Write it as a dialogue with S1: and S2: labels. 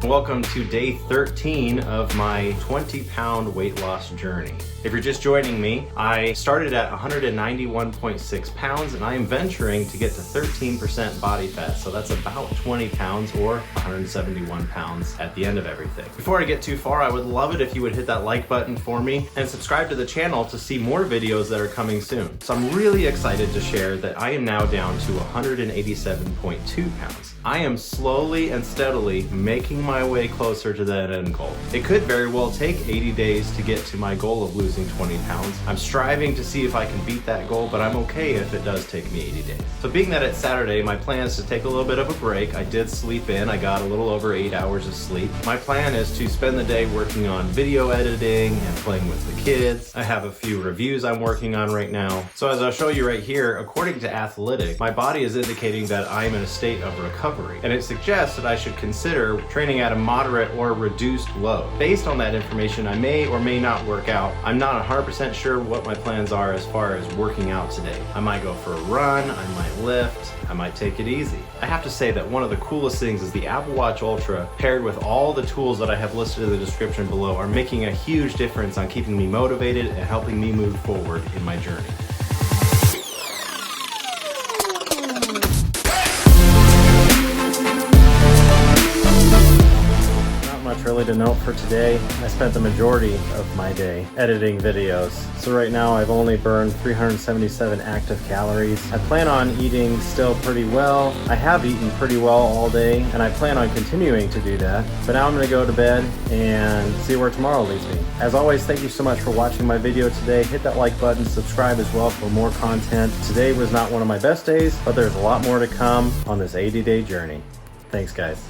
S1: Welcome to day 13 of my 20-pound weight loss journey. If you're just joining me, I started at 191.6 pounds and I am venturing to get to 13% body fat. So that's about 20 pounds or 171 pounds at the end of everything. Before I get too far, I would love it if you would hit that like button for me and subscribe to the channel to see more videos that are coming soon. So I'm really excited to share that I am now down to 187.2 pounds. I am slowly and steadily making my way closer to that end goal. It could very well take 80 days to get to my goal of losing 20 pounds. I'm striving to see if I can beat that goal, but I'm okay if it does take me 80 days. So being that it's Saturday, my plan is to take a little bit of a break. I did sleep in. I got a little over 8 hours of sleep. My plan is to spend the day working on video editing and playing with the kids. I have a few reviews I'm working on right now. So as I'll show you right here, according to Athletic, my body is indicating that I'm in a state of recovery. And it suggests that I should consider training at a moderate or reduced load. Based on that information, I may or may not work out. I'm not 100% sure what my plans are as far as working out today. I might go for a run, I might lift, I might take it easy. I have to say that one of the coolest things is the Apple Watch Ultra, paired with all the tools that I have listed in the description below, are making a huge difference on keeping me motivated and helping me move forward in my journey. Really to note for today, I spent the majority of my day editing videos. So right now I've only burned 377 active calories. I plan on eating still pretty well. I have eaten pretty well all day and I plan on continuing to do that. But now I'm gonna go to bed and see where tomorrow leads me. As always, thank you so much for watching my video today. Hit that like button, subscribe as well for more content. Today was not one of my best days, but there's a lot more to come on this 80-day journey. Thanks guys.